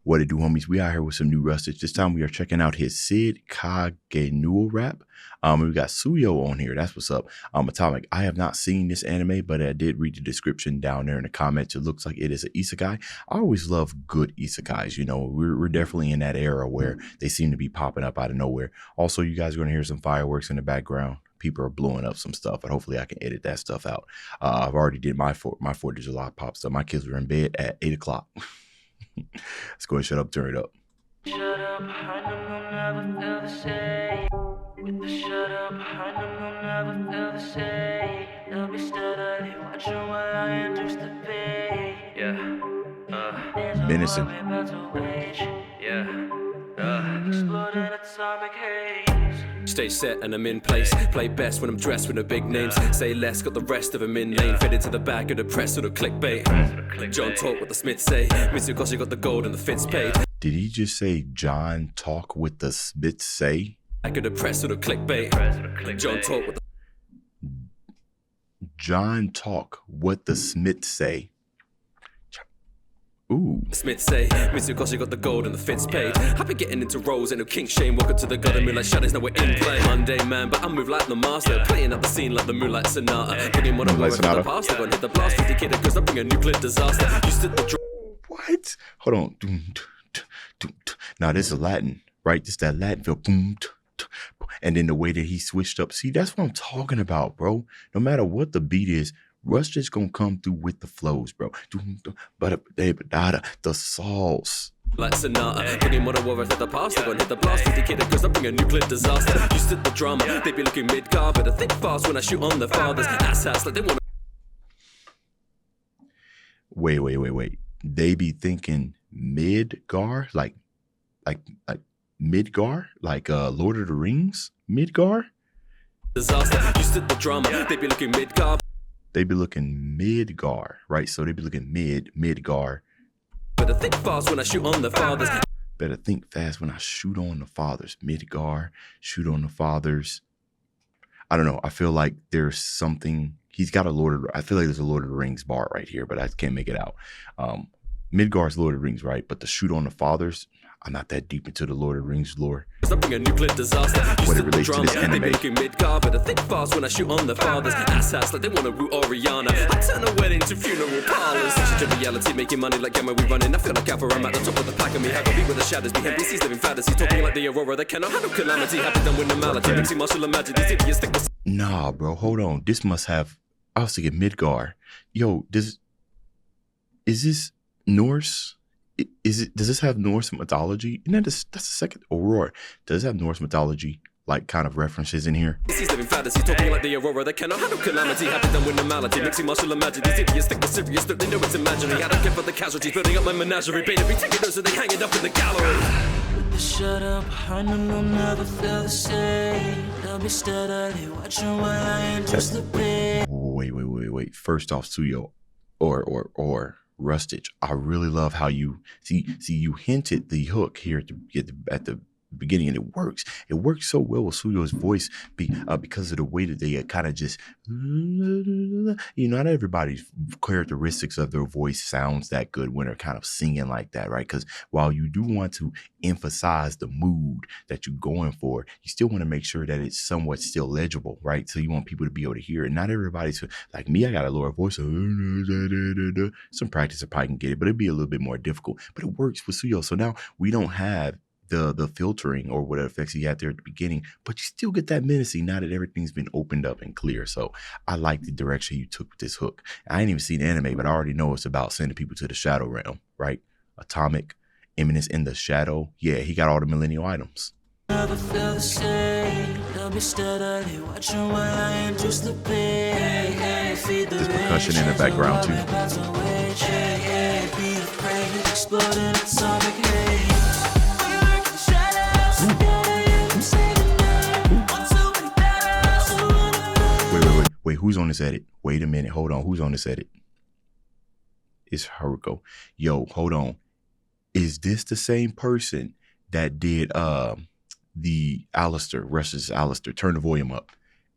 What it do, homies? We out here with some new Rustage. This time we are checking out his CID KAGENOU rap. We got TSUYO on here. That's what's up. Atomic. I have not seen this anime, but I did read the description down there in the comments. It looks like it is an isekai. I always love good isekais. You know, we're definitely in that era where they seem to be popping up out of nowhere. Also, you guys are going to hear some fireworks in the background. People are blowing up some stuff, but hopefully I can edit that stuff out. I've already did my 4th of July pop, so my kids were in bed at 8 o'clock. Let's go ahead and shut up, turn it up. Shut up, I know you'll never feel the same. With the shut up, I know you'll never feel the same. They'll be steadily watching while I induce the pain. Yeah, Menacing. exploding atomic haze. Stage set and I'm in place. Play best when I'm dressed with no big names. Say less, got the rest of them in lane. Fed into the back of the press with a clickbait. John talk what the Smiths say. Mitsukoshi got the gold and the fits paid. Did he just say John talk with the Smiths say? Back of the press with a clickbait. John talk what the John talk what the Smiths say. Ooh. Smith say, Mitsukoshi got the gold and the fits paid. I've been getting into roles, ain't no king shame. Walking to the god and moonlight shadows, now we're in play. Monday man, but I move like the master. Playing up the scene like the Moonlight Sonata. Bringing what I'm from the past, I'm gonna hit the blast. 50 kid, cause I bring a nuclear disaster. You stood the What? Hold on. Now this is Latin, right? This that Latin feel. And then the way that he switched up. See, that's what I'm talking about, bro. No matter what the beat is, Rush just gonna come through with the flows, bro. But the sauce. like Sonata. Bringing what I wore at the past, I'm gonna hit the blast. 50 kid, cause I bring a nuclear disaster. You stood the drama, they be looking mid-car, but I think fast when I shoot on the fathers. Asshats like they wanna. Wait. They be thinking Midgar, like Midgar, like Lord of the Rings, Midgar. Disaster. You stood the drama, they be looking mid-car. They be looking Midgar, right? So they be looking Midgar. Better think fast when I shoot on the fathers. Better think fast when I shoot on the fathers. Midgar, shoot on the fathers. I don't know. I feel like there's something. He's got I feel like there's a Lord of the Rings bar right here, but I can't make it out. Midgar's Lord of the Rings, right? But the shoot on the fathers, I'm not that deep into the Lord of the Rings lore. Bring a nuclear disaster. When it relates to this anime. They be mid-car, but I think fast when I shoot on the fathers. Asshats like they want to root Oriana. I turn a wedding to funeral parlors. Such a reality, making money like Gamma we running. I feel like Alpha, I'm at the top of the pack and me have a beat with the shadows. Be NPCs living fantasies, talking like the Aurora that cannot handle calamity. Happy done with normality, mixing martial and magic. These idiots think this. Nah, bro, hold on. This must have. I was thinking Midgar. Yo, is this Norse? Does this have Norse mythology? And that's the second Aurora. Does it have Norse mythology, like kind of references in here? He's living fantasy, talking like the Aurora that cannot handle calamity. Happy done with normality, mixing martial and magic. These idiots think we're serious, but they know it's imaginary. I don't care for the casualties, building up my menagerie. Paid every taking those so they hang it up in the gallery. Shut up, I know you'll never feel the same. They'll be steadily watching while I induce the pain. Wait. First off, TSUYO or Rustage, I really love how you see you hinted the hook here at the beginning, and it works. It works so well with TSUYO's voice because of the way that they kind of just, not everybody's characteristics of their voice sounds that good when they're kind of singing like that, right? Because while you do want to emphasize the mood that you're going for, you still want to make sure that it's somewhat still legible, right? So you want people to be able to hear it. Not everybody's like me. I got a lower voice. Some practice I probably can get it, but it'd be a little bit more difficult. But it works with TSUYO. So now we don't have the filtering or whatever effects he had there at the beginning, but you still get that menacing now that everything's been opened up and clear. So I like the direction you took with this hook. I ain't even seen the anime, but I already know it's about sending people to the shadow realm, right? Atomic, Eminence in the shadow. Yeah, he got all the millennial items. Never feel the same. They'll be steadily watching while I induce the pain. There's percussion in the background too. Exploding atomic haze. Wait, who's on this edit? Wait a minute, hold on. Who's on this edit? It's Haruko. Yo, hold on. Is this the same person that did the Alistair, Rush's Alistair? Turn the volume up.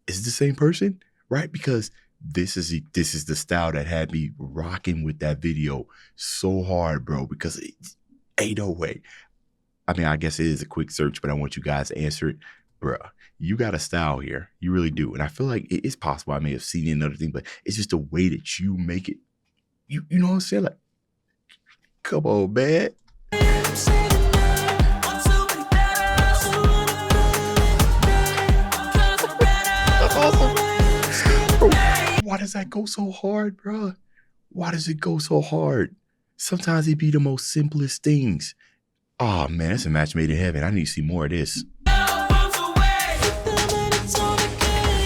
Is it the same person? Right? Because this is the style that had me rocking with that video so hard, bro, because Ain't no way. I mean, I guess it is a quick search, but I want you guys to answer it. Bruh, you got a style here. You really do. And I feel like it is possible I may have seen it in another thing, but it's just the way that you make it. You know what I'm saying? Like, come on, man. That's awesome. Bro, why does that go so hard, bro? Why does it go so hard? Sometimes it be the most simplest things. Oh man, that's a match made in heaven. I need to see more of this.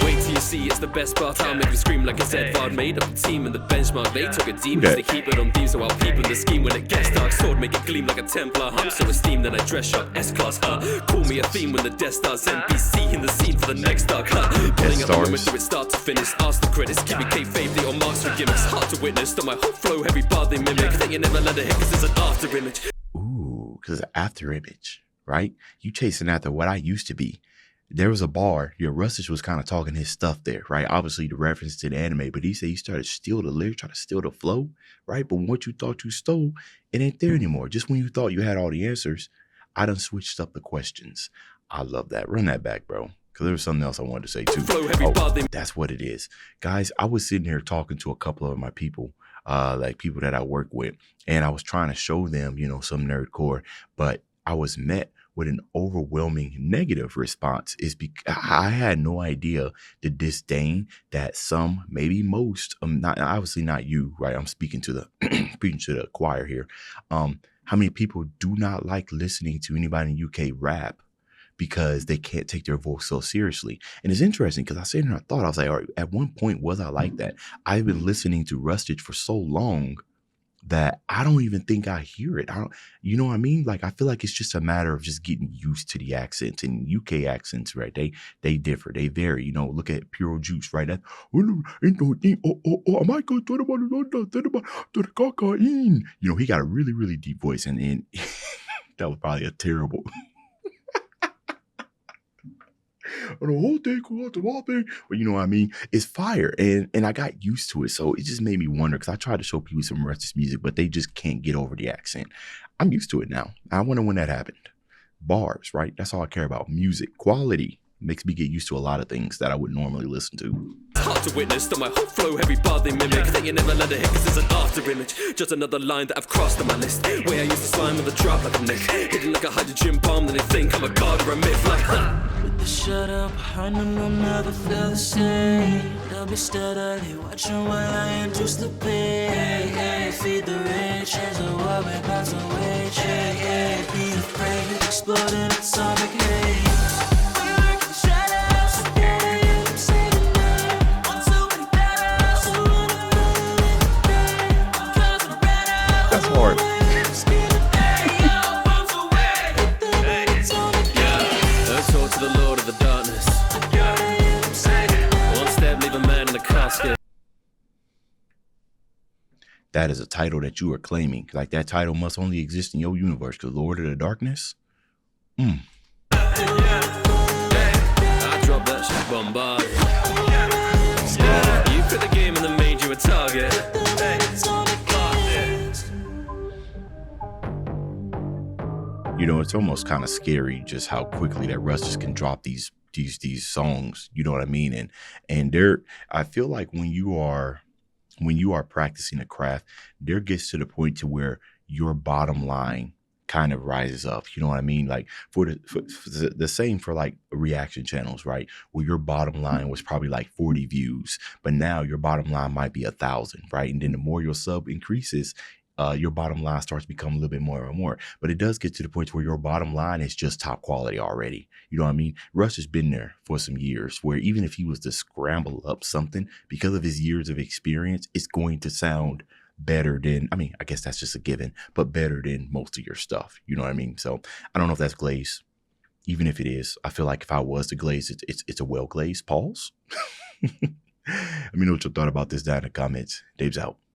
Wait till you see it's the best part. I'll make you scream like it's Edvard. Made up a team in the benchmark. They took a deep to keep it on theme, so I'll peep in the scheme when it gets dark. Sword make it gleam like a Templar. I'm so esteemed that I dress up S-Class. Call me a theme when the Death Star's NPC in the scene for the next arc. Pulling up the moment through it start to finish. Ask the critics, keep it kayfabe, they all marks for gimmicks. Hard to witness, though my whole flow, every bar they mimic. Think you never let it hit, cause it's an after image. Ooh, because it's an after image, right? You chasing after what I used to be. There was a bar, Rustage was kind of talking his stuff there, right? Obviously the reference to the anime, but he said he started to steal the lyrics, try to steal the flow, right? But what you thought you stole, it ain't there anymore. Just when you thought you had all the answers, I done switched up the questions. I love that. Run that back, bro. Because there was something else I wanted to say too. Oh, that's what it is. Guys, I was sitting here talking to a couple of my people, like people that I work with, and I was trying to show them, some nerdcore, but I was met with an overwhelming negative response. Is because I had no idea the disdain that some, maybe most, not obviously not you, right? I'm speaking to the speaking to the choir here. How many people do not like listening to anybody in UK rap because they can't take their voice so seriously? And it's interesting because I said in I thought, I was like, all right, at one point was I like that? I've been listening to Rustage for so long that I don't even think I hear it. You know what I mean? Like, I feel like it's just a matter of just getting used to the accents, and UK accents, right? They differ, they vary. Look at Pure Juice, right? That, he got a really, really deep voice, and that was probably a terrible. The whole thing, but you know what I mean? It's fire, and I got used to it, so it just made me wonder, because I tried to show people some Rustage music, but they just can't get over the accent. I'm used to it now. I wonder when that happened. Bars, right? That's all I care about. Music quality makes me get used to a lot of things that I would normally listen to. Hard to witness, though my whole flow, every bar they mimic. Think you never let it hit, cause it's an after image. Just another line that I've crossed on my list. Way I used to slime with a drop like a nick. Hidden like a hydrogen bomb, then they think I'm a god or a myth like With the shut up, I know they'll never feel the same. They'll be steadily watching while I induce the pain. Feed the rich, as a war about to wage. Be afraid, exploding atomic haze. That's hard. Let's talk to the Lord of the Darkness. One step, leave a man in a casket. That is a title that you are claiming. Like, that title must only exist in your universe, because Lord of the Darkness? I dropped that shit bombarded. You quit the game and then made you a target. It's almost kind of scary just how quickly that Rustage can drop these songs. You know what I mean? And I feel like when you are practicing a craft, there gets to the point to where your bottom line kind of rises up. You know what I mean? Like for the same for like reaction channels, right? Where your bottom line was probably like 40 views, but now your bottom line might be 1,000, right? And then the more your sub increases, your bottom line starts to become a little bit more and more. But it does get to the point where your bottom line is just top quality already. You know what I mean? Russ has been there for some years, where even if he was to scramble up something, because of his years of experience, it's going to sound better than, I guess that's just a given, but better than most of your stuff. You know what I mean? So I don't know if that's glaze. Even if it is, I feel like if I was to glaze, it's a well glazed. Pause. Let me know what you thought about this down in the comments. Dave's out.